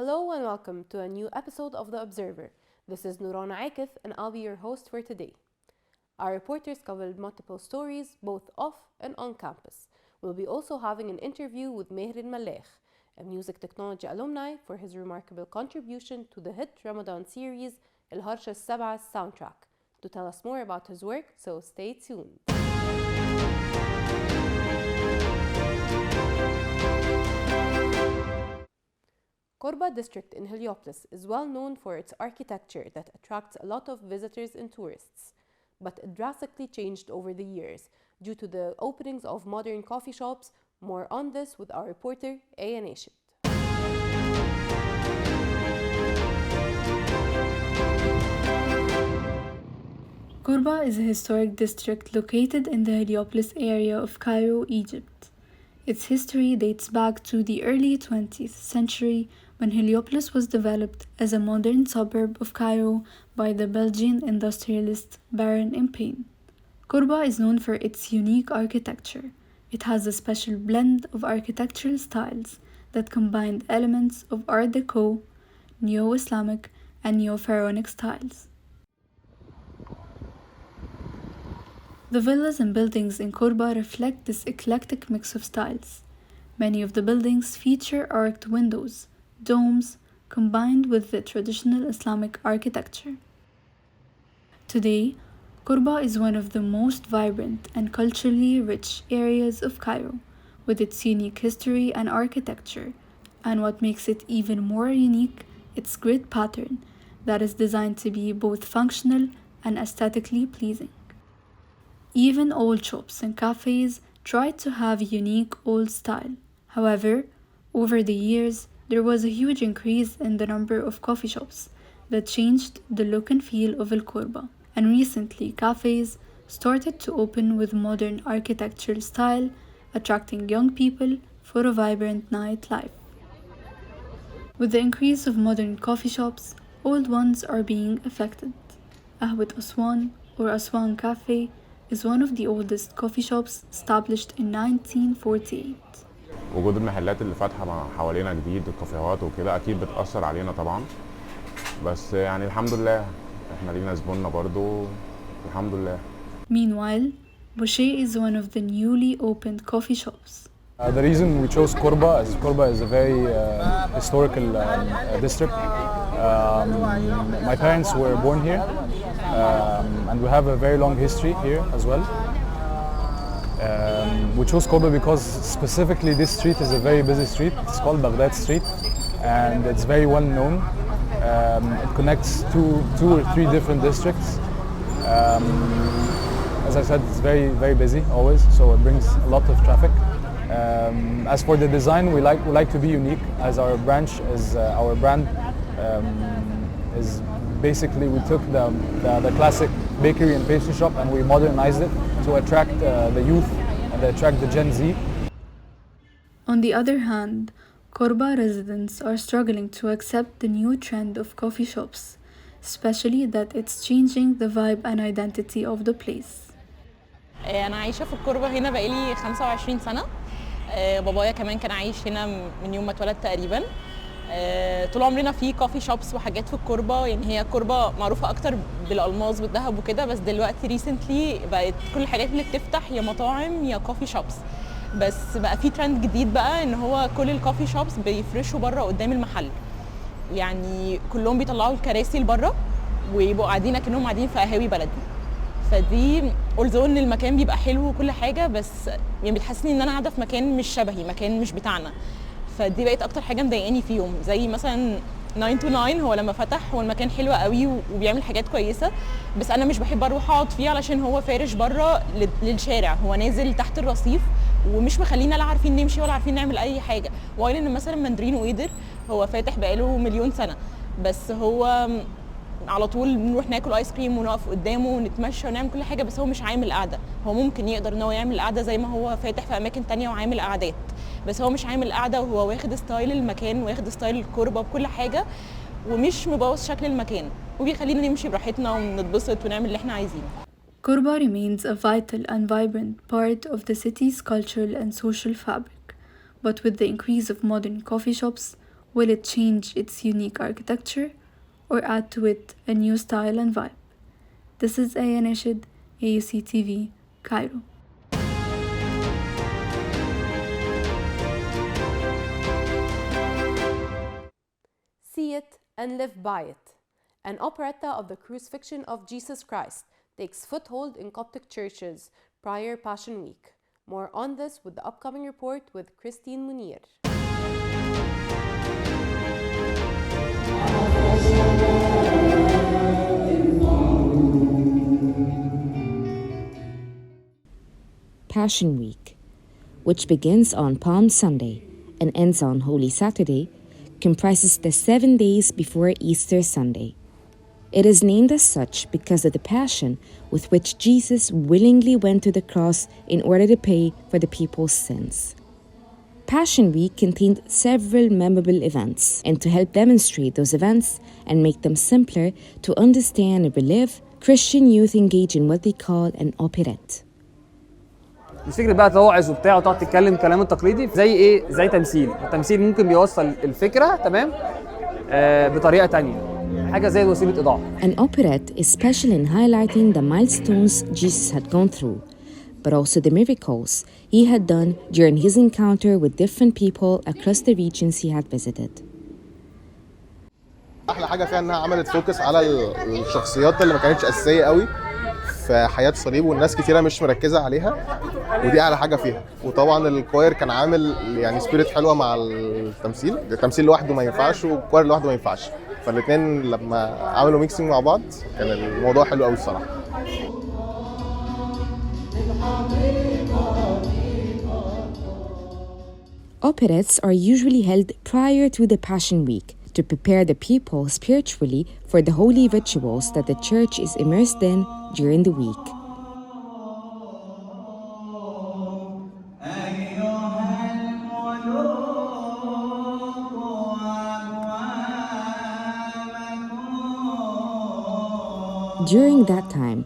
Hello and welcome to a new episode of The Observer. This is Nurana Aikith and I'll be your host for today. Our reporters covered multiple stories both off and on campus. We'll be also having an interview with Meher Malekh, a music technology alumni, for his remarkable contribution to the hit Ramadan series El Harsha Sab'a soundtrack. To tell us more about his work, so stay tuned. Korba district in Heliopolis is well known for its architecture that attracts a lot of visitors and tourists, but it drastically changed over the years due to the openings of modern coffee shops. More on this with our reporter Aya Nashid. Korba is a historic district located in the Heliopolis area of Cairo, Egypt. Its history dates back to the early 20th century when Heliopolis was developed as a modern suburb of Cairo by the Belgian industrialist Baron Impeyne. Korba is known for its unique architecture. It has a special blend of architectural styles that combined elements of Art Deco, Neo-Islamic, and Neo-Pharaonic styles. The villas and buildings in Korba reflect this eclectic mix of styles. Many of the buildings feature arched windows, domes, combined with the traditional Islamic architecture. Today, Korba is one of the most vibrant and culturally rich areas of Cairo, with its unique history and architecture, and what makes it even more unique, its grid pattern that is designed to be both functional and aesthetically pleasing. Even old shops and cafes try to have a unique old style. However, over the years, there was a huge increase in the number of coffee shops that changed the look and feel of El Korba. And recently, cafes started to open with modern architectural style, attracting young people for a vibrant nightlife. With the increase of modern coffee shops, old ones are being affected. Ahwat Aswan or Aswan Cafe is one of the oldest coffee shops established in 1948. وجود المحلات اللي فاتحه حوالينا جديد الكافيهات وكده اكيد بتاثر علينا طبعا بس يعني الحمد لله احنا لينا زبوننا برضو الحمد لله. Meanwhile, Boucher is one of the newly opened coffee shops. The reason we chose Korba is a very historical district. My parents were born here, and we have a very long history here as well. We chose Korba because specifically this street is a very busy street. It's called Baghdad Street, and it's very well known. It connects two or three different districts. As I said, it's very busy always, so it brings a lot of traffic. As for the design, we like to be unique, as our brand is basically we took the classic bakery and pastry shop and we modernized it to attract the youth and attract the Gen Z. On the other hand, Korba residents are struggling to accept the new trend of coffee shops, especially that it's changing the vibe and identity of the place. أنا عايشة في الكوربة هنا بقالي 25 سنة. بابايا كمان كان عايش هنا من يوم ما اتولد تقريبا. طول عمرنا في كوفي شوبس وحاجات في الكوربة، يعني هي الكوربة معروفة أكتر بالألماس والذهب وكده، بس دلوقتي ريسنتلي بقت كل الحاجات اللي بتفتح يا مطاعم يا كوفي شوبس. بس بقى في ترند جديد بقى إن هو كل الكوفي شوبس بيفرشوا بره قدام المحل، يعني كلهم بيطلعوا الكراسي لبره ويبقوا قاعدين كأنهم قاعدين في قهاوي بلدي. فدي أولزو إن المكان بيبقى حلو وكل حاجة، بس يعني بتحسسني إن أنا قاعدة في مكان مش شبهي، مكان مش بتاعنا. فدي بقت أكتر حاجة مضايقاني فيهم، زي مثلا 9 to 9 هو لما فتح هو المكان حلو قوي وبيعمل حاجات كويسة، بس أنا مش بحب أروح أقعد فيه علشان هو فارش بره للشارع، هو نازل تحت الرصيف ومش مخلينا لا عارفين نمشي ولا عارفين نعمل أي حاجة. وقال إن مثلا مندرين ويدر هو فاتح بقاله مليون سنة، بس هو على طول بنروح ناكل ايس كريم ونقف قدامه ونتمشى ونعمل كل حاجه، بس هو مش عامل قعده. هو ممكن يقدر ان هو يعمل قعده زي ما هو فاتح في اماكن تانية وعامل قعدات، بس هو مش عامل قعده وهو واخد ستايل المكان واخد ستايل الكوربه بكل حاجه ومش مبوظ شكل المكان وبيخلينا نمشي براحتنا ونتبسط ونعمل اللي احنا عايزينه. Korba remains a vital and vibrant part of the city's cultural and social fabric, but with the increase of modern coffee shops, Will it change its unique architecture or add to it a new style and vibe? This is Aya Nashid, AUCTV, Cairo. See It and Live By It. An operetta of the crucifixion of Jesus Christ takes foothold in Coptic churches prior Passion Week. More on this with the upcoming report with Christine Munir. Passion Week, which begins on Palm Sunday and ends on Holy Saturday, comprises the 7 days before Easter Sunday. It is named as such because of the passion with which Jesus willingly went to the cross in order to pay for the people's sins. Passion Week contained several memorable events, and to help demonstrate those events and make them simpler to understand and relive, Christian youth engage in what they call an operette. مش فكره بقى توعظ وبتاع وتقعد تتكلم كلام التقليدي زي ايه زي تمثيل التمثيل ممكن بيوصل الفكره تمام بطريقه تانية حاجه زي وسيله ايضاح. An operette is special in highlighting the milestones Jesus had gone through, but also the miracles he had done during his encounter with different people across the regions he had visited. احلى حاجه فيها انها عملت فوكس على الشخصيات اللي ما كانتش اساسيه قوي في حياه صليب والناس كتيره مش مركزه عليها ودي اعلى حاجه فيها. وطبعا الكواير كان عامل يعني سبيريت حلوه مع التمثيل لوحده ما ينفعش والكواير لوحده ما ينفعش، فالاثنين لما عملوا ميكسينج مع بعض كان الموضوع حلو قوي الصراحه. Operettes are usually held prior to the Passion Week to prepare the people spiritually for the holy rituals that the church is immersed in during the week. During that time,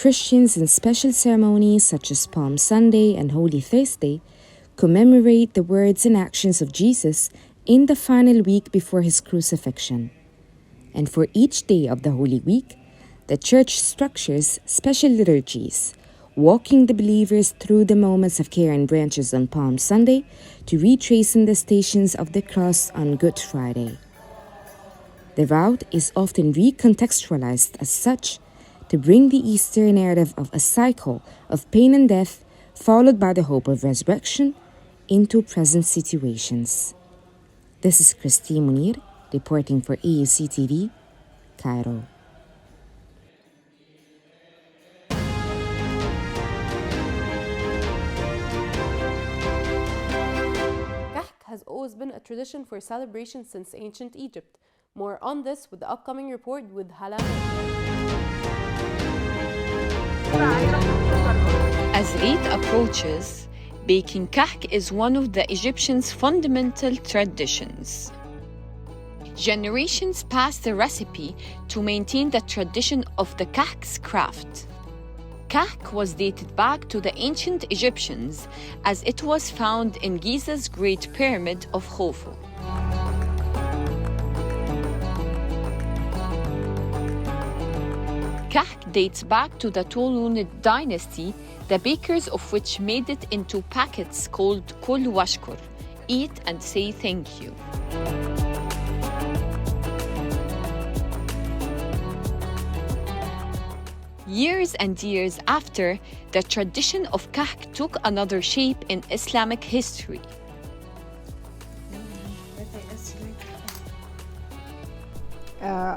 Christians in special ceremonies such as Palm Sunday and Holy Thursday commemorate the words and actions of Jesus in the final week before his crucifixion. And for each day of the Holy Week, the church structures special liturgies, walking the believers through the moments of care and branches on Palm Sunday to retracing the stations of the cross on Good Friday. The route is often recontextualized as such to bring the Easter narrative of a cycle of pain and death followed by the hope of resurrection into present situations. This is Christine Munir reporting for AUCTV, Cairo. Kahk has always been a tradition for celebration since ancient Egypt. More on this with the upcoming report with Hala. As Eid approaches, baking kahk is one of the Egyptians' fundamental traditions. Generations pass the recipe to maintain the tradition of the kahk's craft. Kahk was dated back to the ancient Egyptians as it was found in Giza's Great Pyramid of Khufu. Kahk dates back to the Ptolemaic dynasty, the bakers of which made it into packets called kul washkur, eat and say thank you. Years and years after, the tradition of kahk took another shape in Islamic history.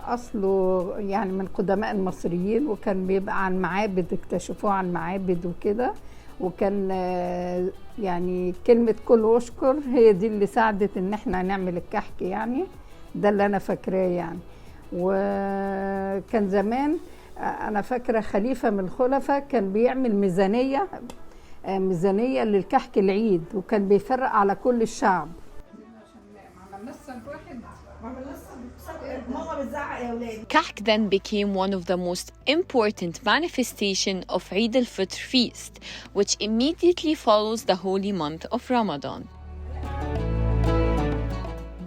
أصله يعني من قدماء المصريين وكان بيبقى عن معابد اكتشفوه عن معابد وكده وكان يعني كلمة كل واشكر هي دي اللي ساعدت إن احنا نعمل الكحك يعني ده اللي أنا فاكراه يعني. وكان زمان أنا فاكرة خليفة من الخلفاء كان بيعمل ميزانية للكحك العيد وكان بيفرق على كل الشعب. Kahk then became one of the most important manifestations of Eid al-Fitr feast, which immediately follows the holy month of Ramadan.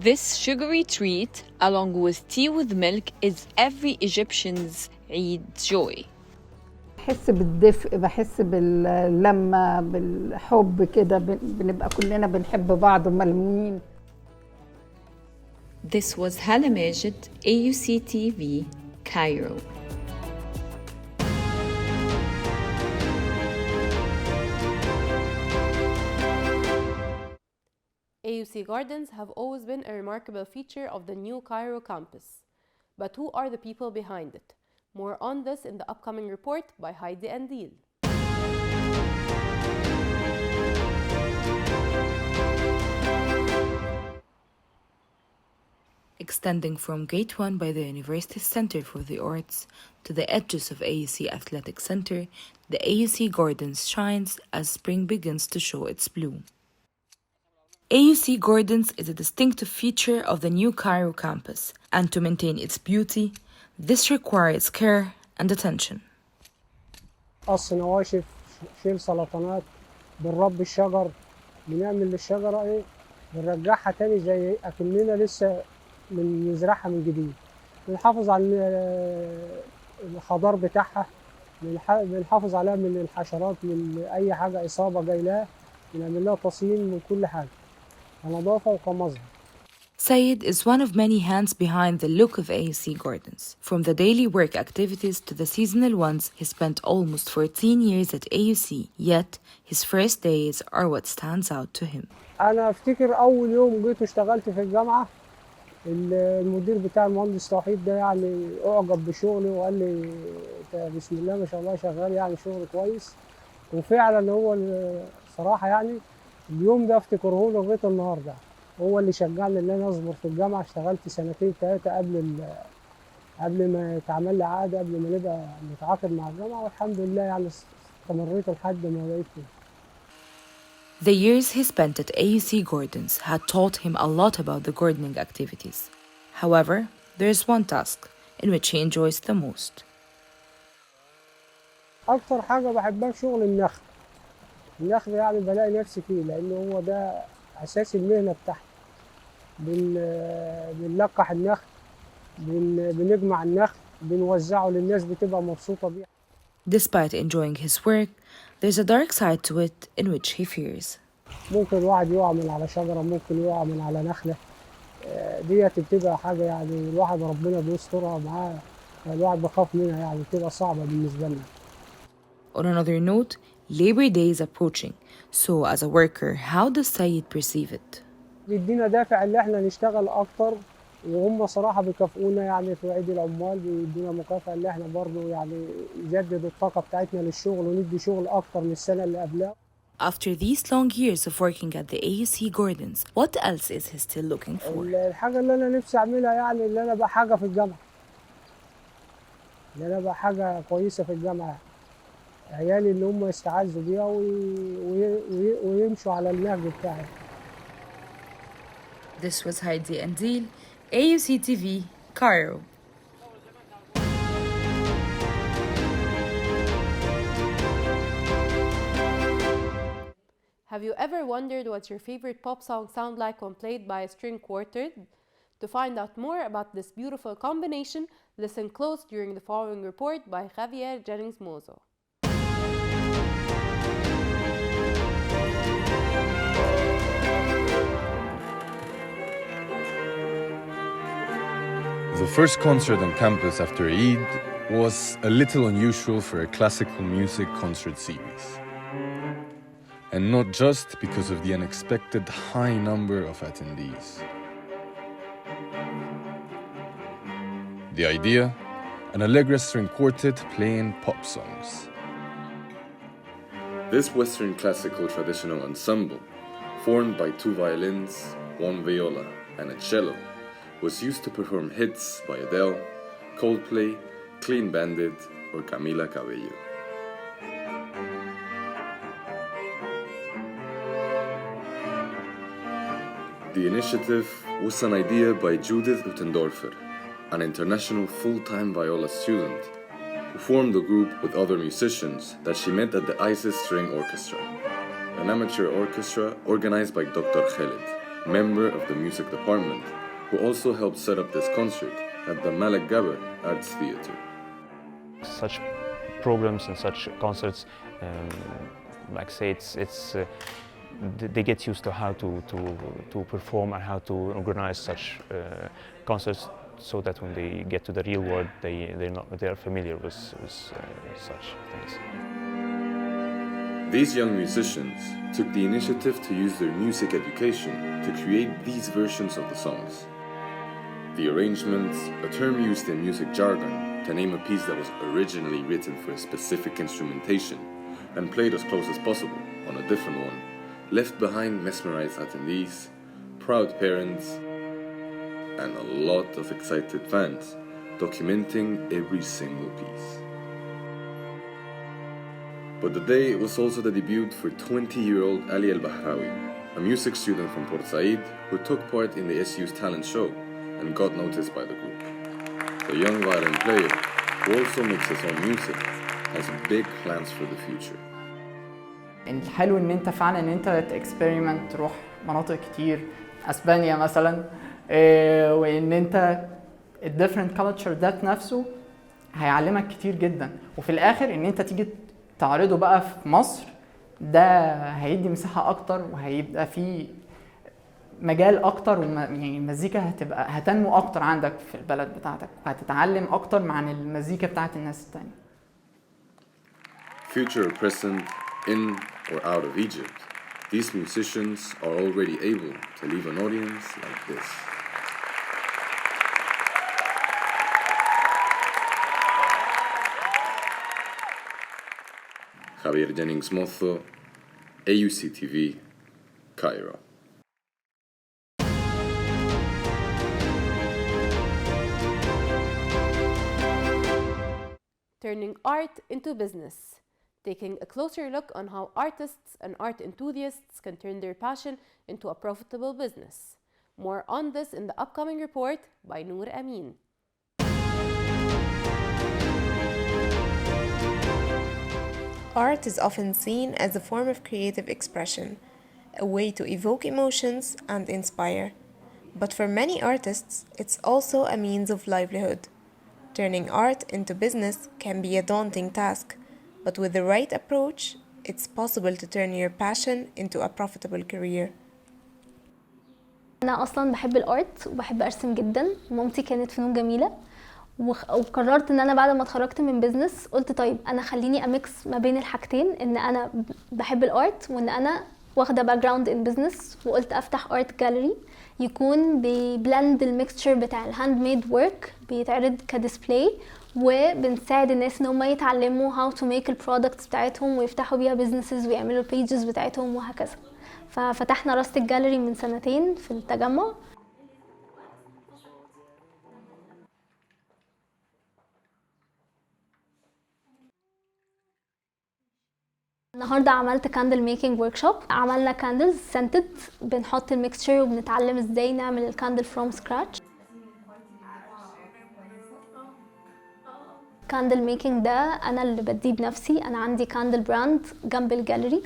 This sugary treat, along with tea with milk, is every Egyptian's Eid joy. بحس بالدفء، بحس باللمة، بالحب كده، بنبقى كلنا بنحب بعض وملمومين. This was Hala Majid, AUCTV, Cairo. AUC Gardens have always been a remarkable feature of the new Cairo campus. But who are the people behind it? More on this in the upcoming report by Heidi and Deal. Extending from Gate 1 by the University's Center for the Arts to the edges of AUC Athletic Center, the AUC Gardens shines as spring begins to show its bloom. AUC Gardens is a distinctive feature of the new Cairo campus, and to maintain its beauty, this requires care and attention. قص نواشف، شيل سلطنات، بنربي الشجر، بنعمل للشجرة إيه؟ بنرجعها تاني زي أكننا لسه بنزرعها من جديد. بنحافظ على الخضار بتاعها، بنحافظ عليها من الحشرات، من أي حاجة إصابة جاي لها، بنعمل لها تصين من كل حاجة. كنظافة وكمظهر. Sayed is one of many hands behind the look of AUC Gardens. From the daily work activities to the seasonal ones, he spent almost 14 years at AUC, yet his first days are what stands out to him. أنا أفتكر أول يوم جيت واشتغلت في الجامعة، المدير بتاع المهندس توحيد ده يعني أعجب بشغلي وقال لي بسم الله ما شاء الله شغال يعني شغل كويس، وفعلا هو صراحة يعني اليوم ده افتكره له لغاية النهارده. هو اللي شجعني ان انا اصبر في الجامعه. اشتغلت 2-3 قبل ما يتعمل لي عقد، قبل ما نبقى نتعاقد مع الجامعه، والحمد لله يعني استمريت لحد ما بقيت فيه. The years he spent at AUC Gardens had taught him a lot about the gardening activities. However, there is one task in which he enjoys the most. اكتر حاجه بحبها في شغل النخل. النخل يعني بلاقي نفسي فيه لانه هو ده اساس المهنه بتاعتي. بنلقح النخل، بنجمع النخل، بنوزعه للناس بتبقى مبسوطه بيه. Despite enjoying his work, there's a dark side to it in which he fears. ممكن الواحد يقع من على شجره، ممكن يقع من على نخله. ديت بتبقى حاجه يعني الواحد ربنا بيسترها معاه، الواحد بيخاف منها يعني بتبقى صعبه بالنسبه لنا. On another note, Labor Day is approaching. So as a worker, how does Sayed perceive it? بيدينا دافع ان احنا نشتغل اكتر، وهم صراحه بيكافئونا يعني في عيد العمال بيدونا مكافاه ان احنا برضه يعني نجدد الطاقه بتاعتنا للشغل وندي شغل اكتر من السنه اللي قبلها. After these long years of working at the AUC Gardens, what else is he still looking for? الحاجه اللي انا نفسي اعملها يعني اللي انا بقى حاجه في الجامعه. اللي انا بقى حاجه كويسه في الجامعه. عيالي اللي هم يستعزوا بيها ويمشوا على النهج بتاعي. This was Heidi and Deal, AUCTV, Cairo. Have you ever wondered what your favorite pop song sounds like when played by a string quartet? To find out more about this beautiful combination, listen close during the following report by Javier Jennings-Mozo. The first concert on campus after Eid was a little unusual for a classical music concert series. And not just because of the unexpected high number of attendees. The idea? An Allegra string quartet playing pop songs. This Western classical traditional ensemble, formed by 2 violins, 1 viola, and a cello, was used to perform hits by Adele, Coldplay, Clean Bandit, or Camila Cabello. The initiative was an idea by Judith Uttendorfer, an international full-time viola student, who formed a group with other musicians that she met at the ISIS String Orchestra, an amateur orchestra organized by Dr. Khaled. member of the music department, who also helped set up this concert at the Malek Gaber Arts Theatre. Such programs and such concerts, like I say, they get used to how to perform and how to organize such concerts, so that when they get to the real world, they are familiar with such things. These young musicians took the initiative to use their music education to create these versions of the songs. The arrangements, a term used in music jargon to name a piece that was originally written for a specific instrumentation and played as close as possible on a different one, left behind mesmerized attendees, proud parents, and a lot of excited fans documenting every single piece. But the day was also the debut for 20-year-old Ali Al-Bahrawi, a music student from Port Said who took part in the SU's talent show and got noticed by the group. The young violin player, who also makes his own music, has big plans for the future. الحلو ان انت فعلا ان انت تكسبيرمنت تروح مناطق كتير، اسبانيا مثلا، وان انت الديفرنت كالتشر ذات نفسه هيعلمك كتير جدا، وفي الاخر ان انت تيجي تعرضه بقى في مصر، ده هيدي مساحه اكتر وهيبقى فيه مجال اكتر، يعني المزيكا هتنمو اكتر عندك في البلد بتاعتك، وهتتعلم اكتر عن المزيكا بتاعت الناس التانية. Future or present, in or out of Egypt, these musicians are already able to leave an audience like this. Javier Jennings Mozo, AUCTV, Cairo. Turning art into business. Taking a closer look on how artists and art enthusiasts can turn their passion into a profitable business. More on this in the upcoming report by Noor Amin. Art is often seen as a form of creative expression, a way to evoke emotions and inspire. But for many artists, it's also a means of livelihood. Turning art into business can be a daunting task, but with the right approach, it's possible to turn your passion into a profitable career. أنا أصلاً بحب الارت وبحب أرسم جداً، ومامتي كانت فنون جميلة، وقررت إن أنا بعد ما اتخرجت من بيزنس قلت طيب أنا خليني أميكس ما بين الحاجتين، إن أنا بحب الارت وإن أنا واخدة باك جراوند إن بيزنس، وقلت أفتح ارت جاليري يكون ببلند الميكستشر بتاع الهاند ميد ورك بيتعرض كديسبلاي، وبنساعد الناس ان هم يتعلموا how to make البرودكتس بتاعتهم ويفتحوا بيها بيزنسز ويعملوا البيجز بتاعتهم وهكذا. ففتحنا راسة الجاليري من سنتين في التجمع. النهارده عملت كاندل ميكنج ورك شوب، عملنا كاندلز سنتد، بنحط الميكستشر وبنتعلم ازاي نعمل الكاندل فروم سكراتش. كاندل ميكنج ده انا اللي بديه بنفسي، انا عندي كاندل براند جنب الجاليري،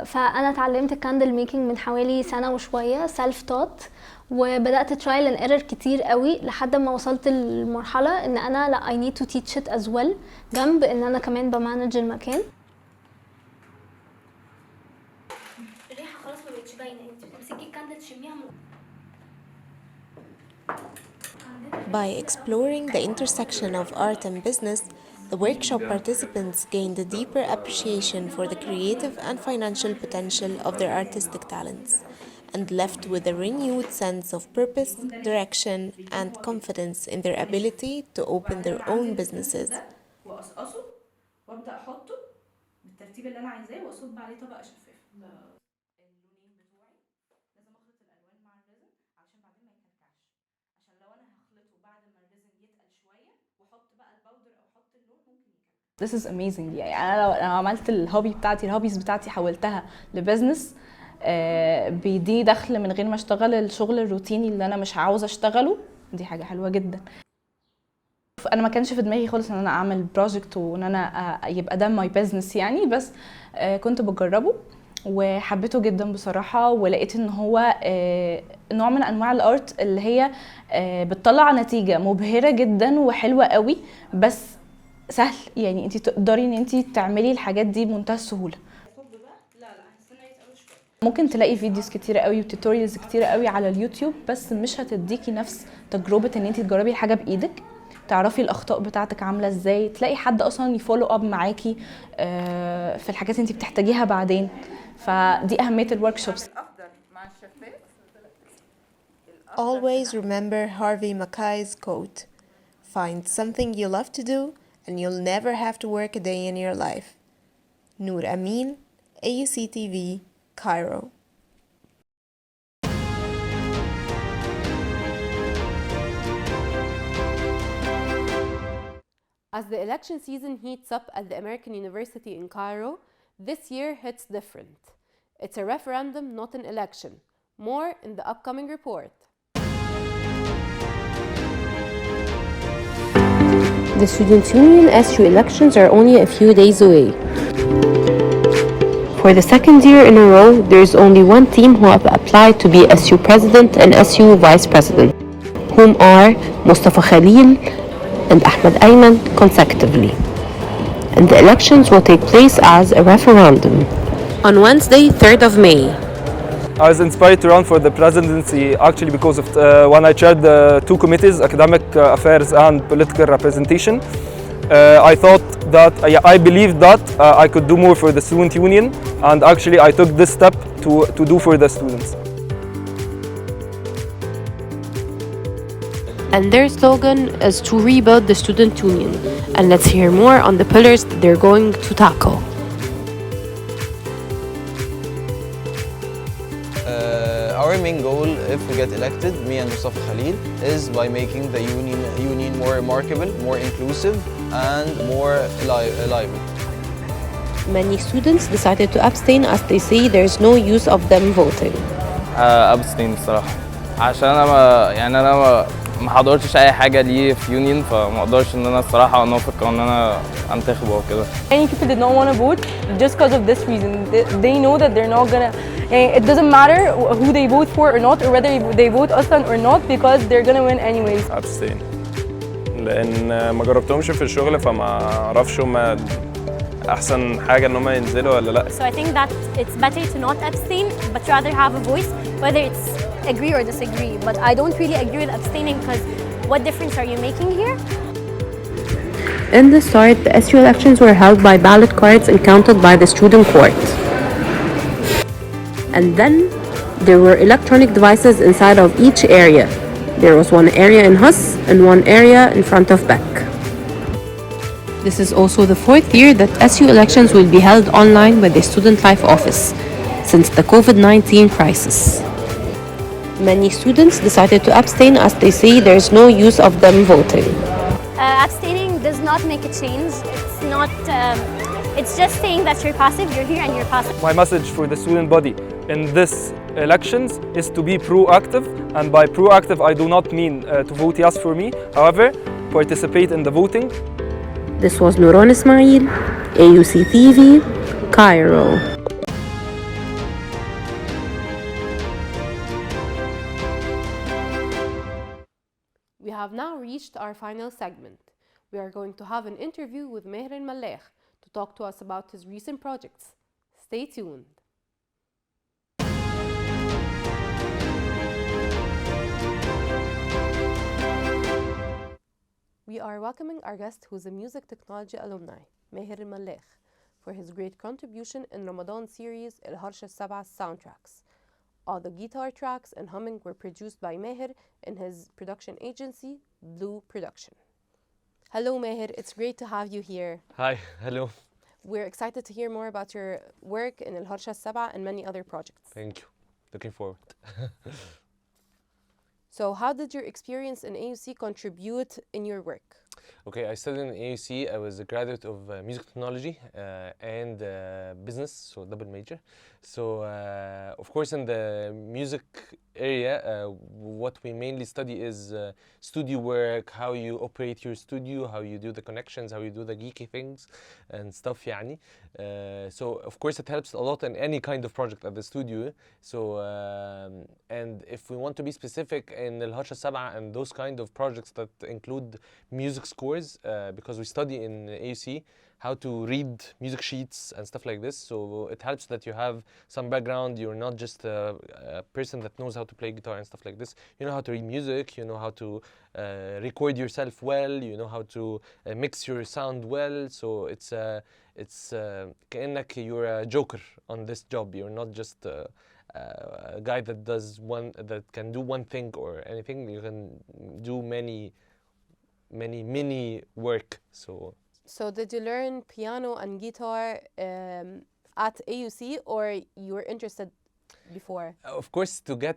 فانا اتعلمت الكاندل ميكنج من حوالي سنه وشويه سيلف توت، وبدات ترايل اند ايرور كتير قوي لحد ما وصلت للمرحله ان انا لا I need to teach it as well، جنب ان انا كمان بمانج المكان. الريحه خلاص ما بقتش باينه، انت بتمسكي الكاندل تشميها من By exploring the intersection of art and business, the workshop participants gained a deeper appreciation for the creative and financial potential of their artistic talents, and left with a renewed sense of purpose, direction, and confidence in their ability to open their own businesses. واقصقصه وابدا احطه بالترتيب اللي انا عايزاه واصب عليه طبقه شفافه. اللونين بتوعي لازم اخلط الالوان مع الريزن علشان بعدين ما يكلكعش، عشان لو انا هخلطه بعد ما الريزن يتقل شويه واحط بقى الباودر او احط اللون ممكن يكلكع. This is amazing. يعني انا لو عملت الهوبيز بتاعتي حولتها لبزنس بيدي دخل من غير ما اشتغل الشغل الروتيني اللي انا مش عاوزه اشتغله، دي حاجه حلوه جدا. انا ما كانش في دماغي خالص ان انا اعمل بروجكت وان انا يبقى ده ماي بزنس يعني، بس كنت بجربه وحبيته جدا بصراحة، ولقيت ان هو نوع من انواع الارت اللي هي بتطلع نتيجة مبهرة جدا وحلوة قوي، بس سهل، يعني انت تقدري ان انت تعملي الحاجات دي بمنتهى السهولة. ممكن تلاقي فيديوز كتيرة قوي وتوتوريالز كتيرة قوي على اليوتيوب، بس مش هتديكي نفس تجربة ان انت تجربي الحاجة بايدك، تعرفي الاخطاء بتاعتك عامله ازاي، تلاقي حد اصلا يفولو اب معاكي في الحاجات انت بتحتاجيها بعدين. فدي اهميه الورك شوبس. Always remember Harvey Mackay's quote: "Find something you love to do and you'll never have to work a day in your life." Noor Amin, AUCTV, Cairo. As the election season heats up at the American University in Cairo, this year hits different. It's a referendum, not an election. More in the upcoming report. The Student Union SU elections are only a few days away. For the second year in a row, there is only one team who have applied to be SU President and SU Vice President, whom are Mustafa Khalil and Ahmed Ayman consecutively. And the elections will take place as a referendum on Wednesday, 3rd of May. I was inspired to run for the presidency actually because of when I chaired the two committees, academic affairs and political representation. I thought that I believed that I could do more for the student union, and actually I took this step to do for the students. And their slogan is to rebuild the student union. And let's hear more on the pillars that they're going to tackle. Our main goal, if we get elected, me and Mustafa Khalil, is by making the union more remarkable, more inclusive, and more lively. Many students decided to abstain as they say there's no use of them voting. abstain الصراحة عشان أنا ما حضرتش أي حاجة ليه في يونيون، فما أقدرش إن أنا الصراحة أنافق أو إن أنا أنتخبه أو كده. Many people did not want to vote just because of this reason. They know that they're not gonna. It doesn't matter who they vote for or not, or whether they vote أصلا or not, because they're gonna win anyways. abstain لأن ما جربتهمش في الشغل، فما أعرفش هما أحسن حاجة إن هما ينزلوا ولا لأ. So I think that it's better to not abstain, but rather have a voice, whether it's agree or disagree. But I don't really agree with abstaining because what difference are you making here? In the start, the SU elections were held by ballot cards and counted by the student court. And then there were electronic devices inside of each area. There was one area in Hus and one area in front of Beck. This is also the fourth year that SU elections will be held online by the Student Life Office since the COVID-19 crisis. Many students decided to abstain as they say there's no use of them voting. Abstaining does not make a change. It's not. It's just saying that you're passive. You're here and you're passive. My message for the student body in this elections is to be proactive, and by proactive I do not mean to vote yes for me. However, participate in the voting. This was Nuron Ismail, AUCTV, Cairo. We have now reached our final segment. We are going to have an interview with Meher Al-Malekh to talk to us about his recent projects. Stay tuned. We are welcoming our guest who's a music technology alumni, Meher Al-Malekh, for his great contribution in Ramadan series Al-Harsha Sab'a soundtracks. All the guitar tracks and humming were produced by Meher in his production agency, Blue Production. Hello Meher, it's great to have you here. Hi, hello. We're excited to hear more about your work in Al-Harsha Sab'a and many other projects. Thank you. Looking forward. So how did your experience in AUC contribute in your work? Okay, I studied in AUC. I was a graduate of music technology and business, so double major. So of course in the music area, what we mainly study is studio work, how you operate your studio, how you do the connections, how you do the geeky things and stuff يعني. So of course it helps a lot in any kind of project at the studio. So and if we want to be specific in الهرشة السابعة and those kind of projects that include music scores, because we study in AUC how to read music sheets and stuff like this, so it helps that you have some background. You're not just a person that knows how to play guitar and stuff like this. You know how to read music, you know how to record yourself well, you know how to mix your sound well. So it's كأنك you're a joker on this job. You're not just a guy that can do one thing or anything. You can do many work. So did you learn piano and guitar at AUC, or you were interested before? Of course, to be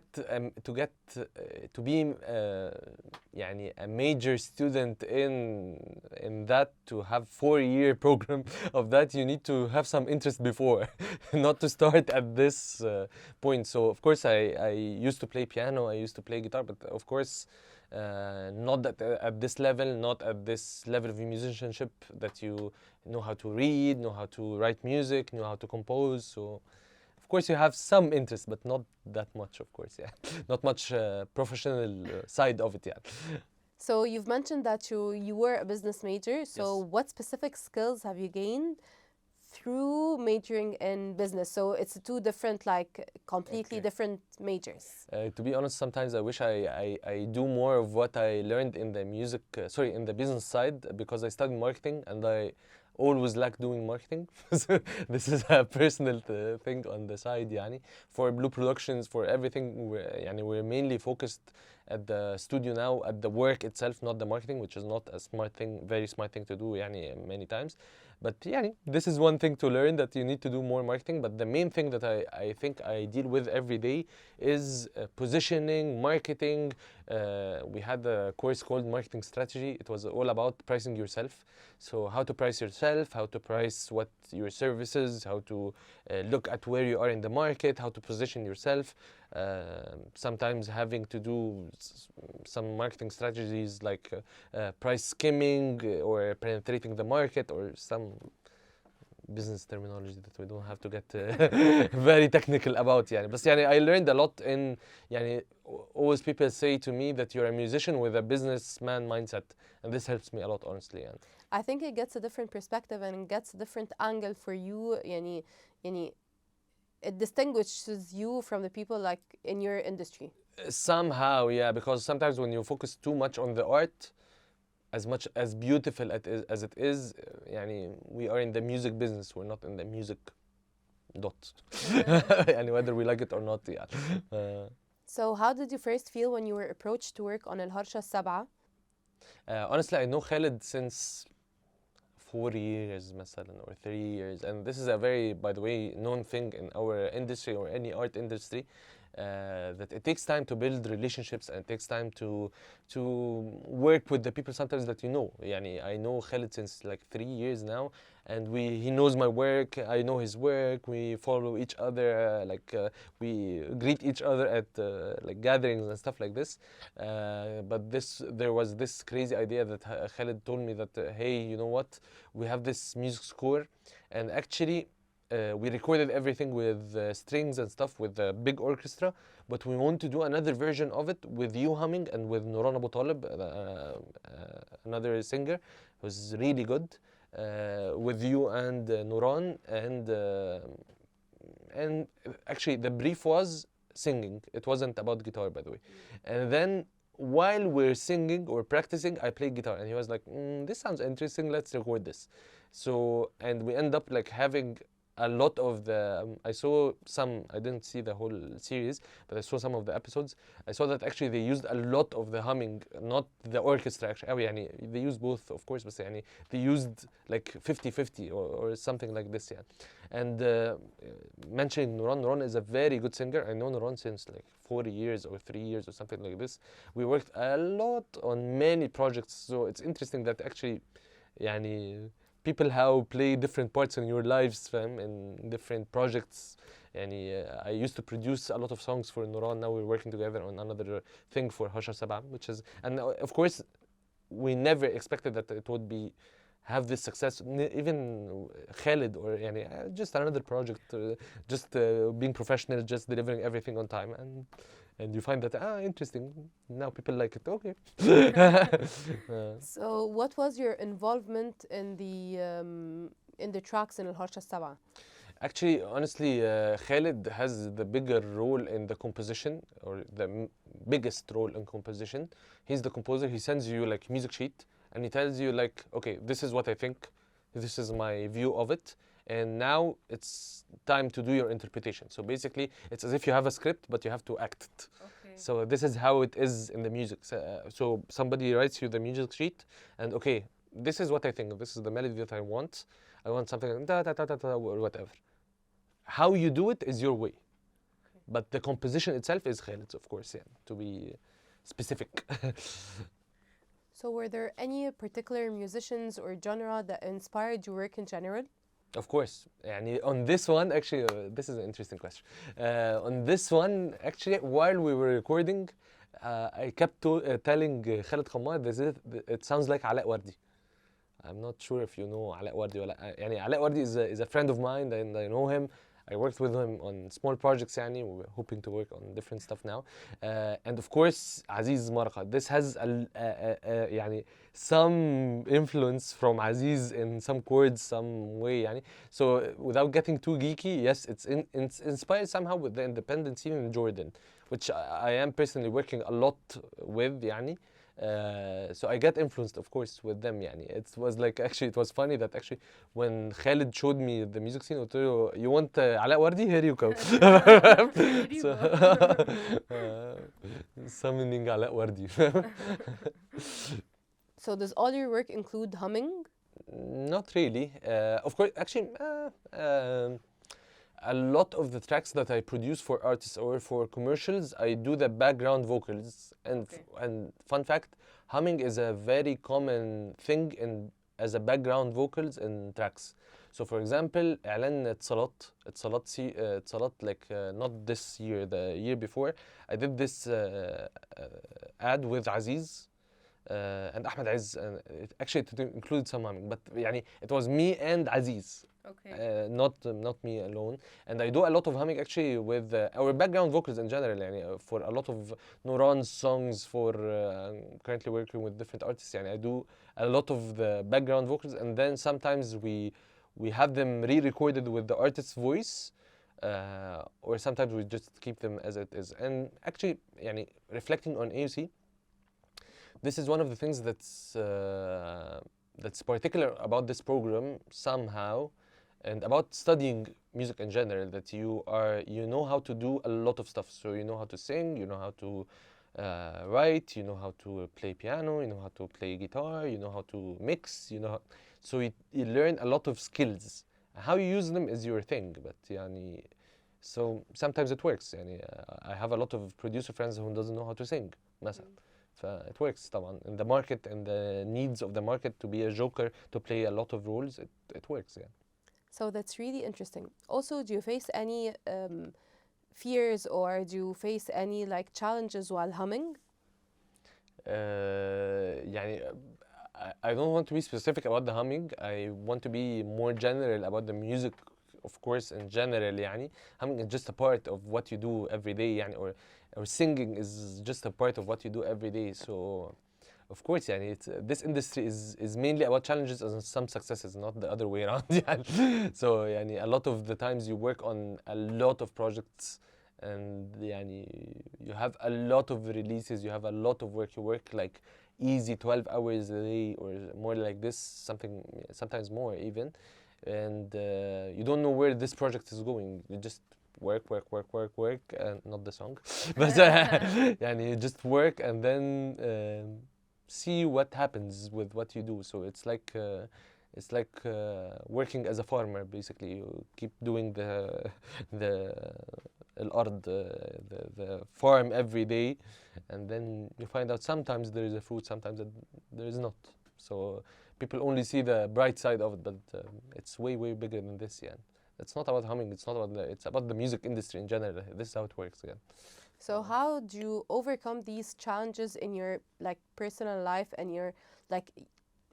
يعني a major student in that, to have 4-year program of that, you need to have some interest before, not to start at this point. So of course I used to play piano, I used to play guitar, but of course not at this level, not at this level of musicianship that you know how to read, know how to write music, know how to compose. So of course you have some interest, but not that much, of course, yeah. Not much professional side of it, yeah. So you've mentioned that you were a business major. So Yes. what specific skills have you gained through majoring in business? So it's two different, like completely different majors. To be honest, sometimes I wish I do more of what I learned in the music, in the business side, because I studied marketing and I always like doing marketing. So this is a personal thing on the side يعني. For Blue Productions, for everything, we're mainly focused at the studio now, at the work itself, not the marketing, which is not a smart thing, very smart thing to do يعني, many times. But يعني, this is one thing to learn, that you need to do more marketing. But the main thing that I think I deal with every day is positioning, marketing. We had a course called Marketing Strategy. It was all about pricing yourself. So how to price yourself, how to price what your services, how to look at where you are in the market, how to position yourself. Sometimes having to do some marketing strategies like price skimming or penetrating the market, or some business terminology that we don't have to get very technical about. يعني. But يعني, I learned a lot in, يعني, always people say to me that you're a musician with a businessman mindset, and this helps me a lot, honestly. يعني. I think it gets a different perspective and it gets a different angle for you. يعني it distinguishes you from the people like in your industry. Somehow, yeah, because sometimes when you focus too much on the art, as much as beautiful as it is, يعني, we are in the music business, we're not in the music dot. يعني, whether we like it or not, yeah. So how did you first feel when you were approached to work on الهرشة السابعة? Honestly, I know Khaled since 4 years مثلا, or 3 years, and this is a very, by the way, known thing in our industry or any art industry, that it takes time to build relationships, and it takes time to work with the people sometimes that you know. يعني, I know Khaled since like 3 years now, and he knows my work, I know his work, we follow each other, we greet each other at like gatherings and stuff like this. But there was this crazy idea that Khaled told me that, hey, you know what, we have this music score, and actually we recorded everything with strings and stuff, with a big orchestra, but we want to do another version of it with you humming and with Nuran Abu Talib, another singer who's really good, with you and Nuran, and actually the brief was singing. It wasn't about guitar, by the way. And then while we're singing or practicing, I played guitar, and he was like, this sounds interesting, let's record this. So, and we end up like having a lot of the I saw some, I didn't see the whole series, but I saw some of the episodes. I saw that actually they used a lot of the humming, not the orchestra actually. They used both of course, but they used like 50-50 or something like this, yeah. And mentioning Nuran is a very good singer. I know Nuran since like 4 years or 3 years or something like this. We worked a lot on many projects, so it's interesting that actually يعني people how play different parts in your lives, fam, in different projects. يعني I used to produce a lot of songs for Nuran. Now we're working together on another thing for Hasha Sabah, which is, and of course we never expected that it would be have this success. Even Khalid or يعني just another project, just being professional, just delivering everything on time, and you find that interesting. Now people like it. Okay. So what was your involvement in the tracks in Al-Harsha Sabah? Actually, honestly, Khalid has the bigger role in the composition, or the biggest role in composition. He's the composer. He sends you like music sheet, and he tells you like, okay, this is what I think, this is my view of it, and now it's time to do your interpretation. So basically, it's as if you have a script, but you have to act it. Okay. So this is how it is in the music. So somebody writes you the music sheet, and okay, this is what I think, this is the melody that I want something like da da da da da or whatever. How you do it is your way. Okay. But the composition itself is Khalid's, of course, yeah, to be specific. So were there any particular musicians or genre that inspired your work in general? Of course. يعني on this one, actually, this is an interesting question. On this one, actually, while we were recording, I kept telling Khalid Khammar, it sounds like Alaa Wardi. I'm not sure if you know Alaa Wardi or لا. يعني Alaa Wardi is a friend of mine, and I know him. I worked with him on small projects, يعني. We're hoping to work on different stuff now. And of course, Aziz Marqa. This has يعني some influence from Aziz in some chords, some way, يعني. So without getting too geeky, yes, it's inspired somehow with the independent scene in Jordan, which I am personally working a lot with, يعني. So I get influenced, of course, with them. يعني. It was like, actually, it was funny that actually when Khalid showed me the music scene, قلت له, you want Alaa Wardi? Here you go. So, summoning Alaa Wardi. So does all your work include humming? Not really. Of course, actually, a lot of the tracks that I produce for artists or for commercials, I do the background vocals. And and fun fact, humming is a very common thing as a background vocals in tracks. So for example, إعلان اتصالات like not this year, the year before, I did this ad with Aziz and Ahmed Aziz. Actually, it included some humming, but يعني, it was me and Aziz. Okay. Not me alone, and I do a lot of humming actually with our background vocals in general. يعني, for a lot of Nuran's songs, for currently working with different artists. يعني, I do a lot of the background vocals, and then sometimes we have them re-recorded with the artist's voice, or sometimes we just keep them as it is. And actually, يعني, reflecting on AUC, this is one of the things that's particular about this program somehow, and about studying music in general, that you know how to do a lot of stuff. So you know how to sing, you know how to write, you know how to play piano, you know how to play guitar, you know how to mix, you know how, so you learn a lot of skills. How you use them is your thing, but يعني, so sometimes it works. يعني, I have a lot of producer friends who doesn't know how to sing مثلا. It works طبعا in the market and the needs of the market, to be a joker, to play a lot of roles. It works, yeah. So that's really interesting. Also, do you face any fears, or do you face any like challenges while humming? يعني, I don't want to be specific about the humming. I want to be more general about the music, of course, in general. يعني. Humming is just a part of what you do every day, يعني, or singing is just a part of what you do every day. So, of course, يعني, this industry is mainly about challenges and some successes, not the other way around. يعني. So, يعني, a lot of the times you work on a lot of projects, and يعني, you have a lot of releases, you have a lot of work. You work like easy 12 hours a day or more like this, sometimes more even. and you don't know where this project is going. You just work, and not the song, but يعني you just work and then see what happens with what you do. So it's like working as a farmer. Basically, you keep doing the الأرض, the farm every day, and then you find out sometimes there is a fruit, sometimes there is not. So people only see the bright side of it, but it's way bigger than this. Yeah, it's not about humming. It's not about it's about the music industry in general. This is how it works again. So how do you overcome these challenges in your like personal life and your like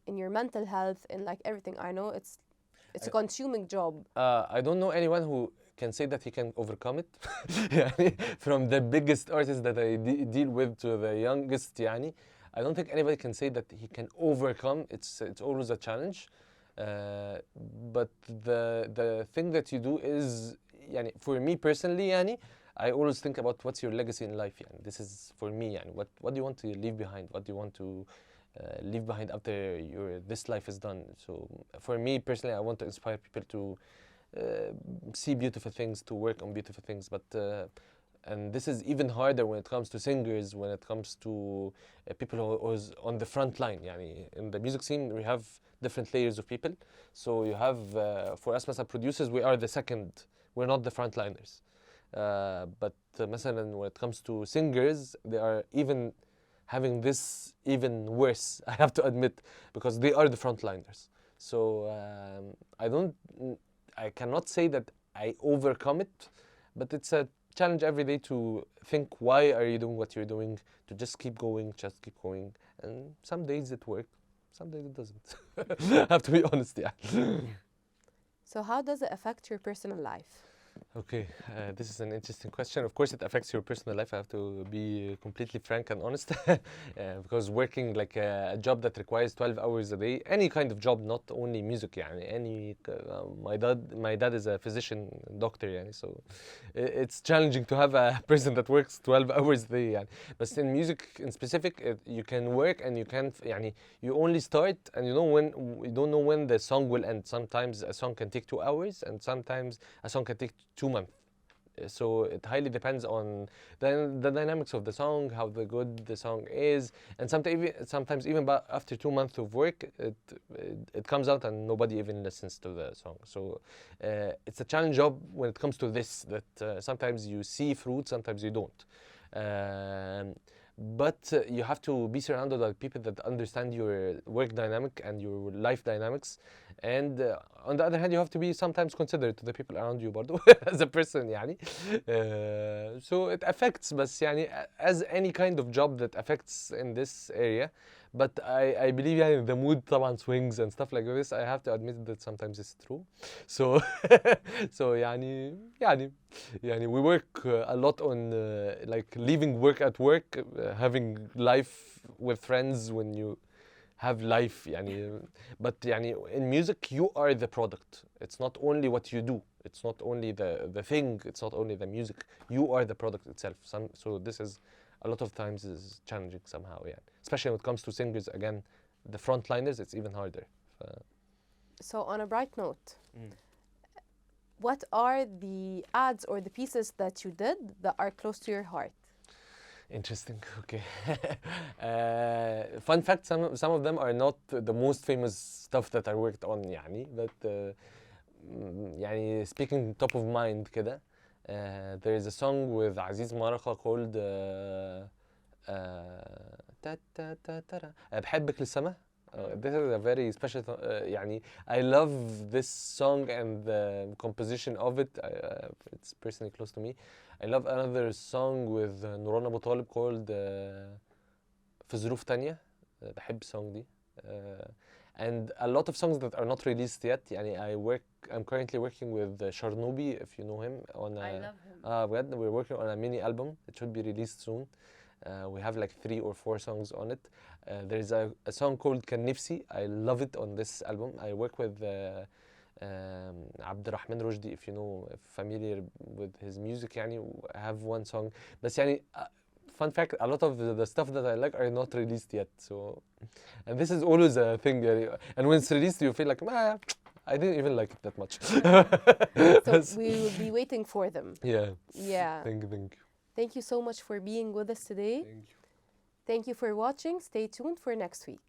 in your mental health and like everything? I know it's a consuming job. I don't know anyone who can say that he can overcome it. يعني from the biggest artists that I deal with to the youngest, يعني I don't think anybody can say that he can overcome. It's always a challenge. But the thing that you do is, يعني for me personally, يعني I always think about what's your legacy in life. يعني this is for me. يعني what do you want to leave behind? What do you want to leave behind after this life is done? So for me personally, I want to inspire people to see beautiful things, to work on beautiful things, but and this is even harder when it comes to singers, when it comes to people who is on the front line. يعني in the music scene we have different layers of people. So you have for us as producers, we are the second, we're not the frontliners. But مثلا when it comes to singers, they are even having this even worse, I have to admit, because they are the frontliners. So I cannot say that I overcome it, but it's a challenge every day to think, why are you doing what you're doing? To just keep going, and some days it works, some days it doesn't. I have to be honest, yeah. So how does it affect your personal life? Okay, this is an interesting question. Of course, it affects your personal life. I have to be completely frank and honest, because working like a job that requires 12 hours a day, any kind of job, not only music, يعني, any. My dad is a physician, doctor, يعني, so it's challenging to have a person that works 12 hours a day. يعني. But in music, in specific, you can work and you can, يعني, you only start and you don't know when the song will end. Sometimes a song can take 2 hours, and sometimes a song can take 2 months. So it highly depends on the dynamics of the song, how good the song is, and sometimes even after 2 months of work, it comes out and nobody even listens to the song. So it's a challenge job when it comes to this, that sometimes you see fruit, sometimes you don't. But you have to be surrounded by people that understand your work dynamic and your life dynamics. And on the other hand, you have to be sometimes considerate to the people around you برضو as a person يعني. So it affects, بس يعني as any kind of job that affects in this area. But I believe يعني the mood طبعا swings and stuff like this. I have to admit that sometimes it's true. So so يعني we work a lot on like leaving work at work, having life with friends when you have life. يعني, but يعني in music you are the product. It's not only what you do. It's not only the thing. It's not only the music. You are the product itself. So this is a lot of times is challenging somehow. Yeah, especially when it comes to singers. Again, the frontliners, it's even harder. So on a bright note, what are the ads or the pieces that you did that are close to your heart? Interesting. Okay. Fun fact: some of them are not the most famous stuff that I worked on. يعني, but يعني speaking top of mind كده, there is a song with Aziz Maraka called بحبك للسما. This is a very special. يعني I love this song and the composition of it. It's personally close to me. I love another song with نوران أبو طالب called في ظروف تانية. بحب السونج دي. And a lot of songs that are not released yet. يعني I'm currently working with Sharnubi, if you know him. I love him. We're working on a mini album. It should be released soon. We have like 3 or 4 songs on it. There's a song called كان نفسي. I love it on this album. I work with عبد الرحمن رشدي, if you know, familiar with his music. يعني I have one song. بس يعني fun fact, a lot of the stuff that I like are not released yet. So, and this is always a thing. And when it's released, you feel like, I didn't even like it that much. So we will be waiting for them. Yeah. Yeah. Thank you. Thank you so much for being with us today. Thank you. Thank you for watching. Stay tuned for next week.